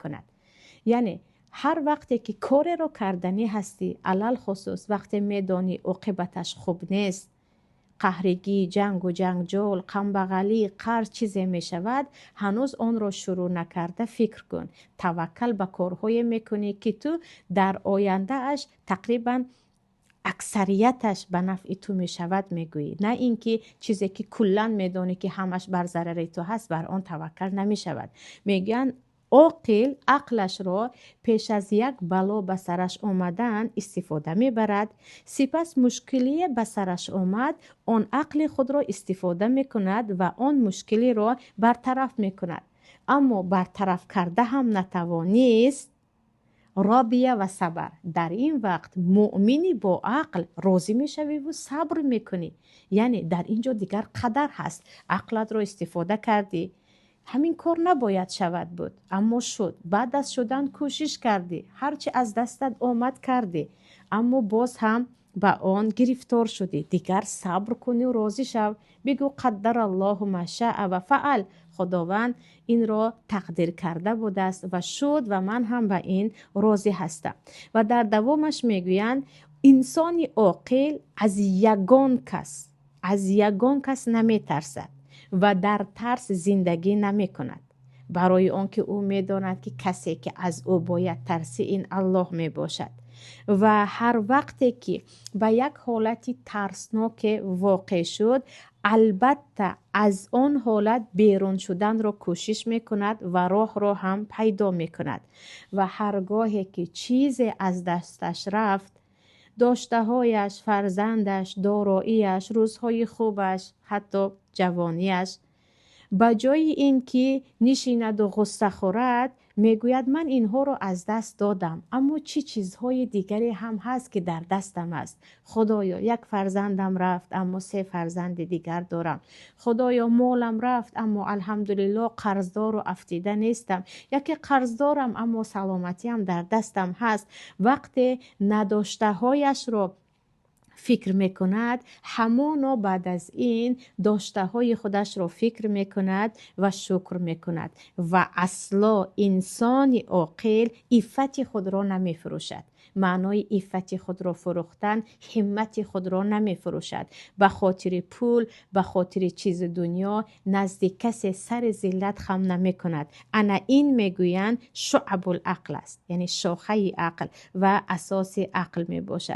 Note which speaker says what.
Speaker 1: کند. یعنی هر وقتی که کار رو کردنی هستی، علل خصوص وقتی میدانی عاقبتش خوب نیست، قهرگی، جنگ و جنجال، غمبغلی، قرض چیزی می شود، هنوز آن را شروع نکرده فکر کن. توکل به کارهای میکنی که تو در آینده اش تقریبا اکثریتش به نفع تو می شود میگویی. نه اینکه چیزی که کلا میدانی که همش بر ضرر تو هست بر آن توکل نمی شود. میگن عاقل عقلش را پیش از یک بلا به سرش آمدن استفاده میبرد، سپس مشکلی به سرش آمد، آن عقل خود را استفاده میکند و آن مشکلی را برطرف میکند. اما برطرف کرده هم نتوانست، رابیه و صبر. در این وقت مؤمنی با عقل راضی میشوی و صبر میکنی. یعنی در اینجا دیگر قدر هست، عقلت را استفاده کردی، همین کار نباید شود بود اما شد، بعد از شدن کوشش کردی، هرچی از دستت آمد کردی، اما باز هم به آن گرفتار شدی، دیگر صبر کنی و راضی شو، بگو قدر الله ما شاء و فعل، خداوند این را تقدیر کرده بوده است و شد و من هم به این راضی هستم. و در دوامش میگویند انسان عاقل از یگان کس نمی ترسد و در ترس زندگی نمی کند، برای آنکه او می داند که کسی که از او باید ترسی این الله می باشد. و هر وقتی که به یک حالتی ترسناک واقع شد، البته از آن حالت بیرون شدن را کوشش می کند و راه را هم پیدا می کند. و هرگاهی که چیزی از دستش رفت، داشته هایش، فرزندش، داراییش، روزهای خوبش، حتی جوانیش، به جای اینکه نشیند و غصه خورد، میگوید من اینها رو از دست دادم، اما چه چیزهای دیگری هم هست که در دستم است. خدایا یک فرزندم رفت اما 3 فرزند دیگر دارم. خدایا مالم رفت اما الحمدلله قرضدار و افتیده نیستم. یکی قرض دارم اما سلامتی هم در دستم هست. وقتی نداشته هایش رو فکر میکند، همانا بعد از این داشته های خودش را فکر میکند و شکر میکند. و اصلا انسان عاقل عفت خود را نمیفروشد. معنای عفت خود را فروختن، همت خود را نمیفروشد. به خاطر پول، به خاطر چیز دنیا نزد کسی سر ذلت خم نمیکند. انا این میگویند شعب العقل است، یعنی شاخه عقل و اساس عقل میباشد.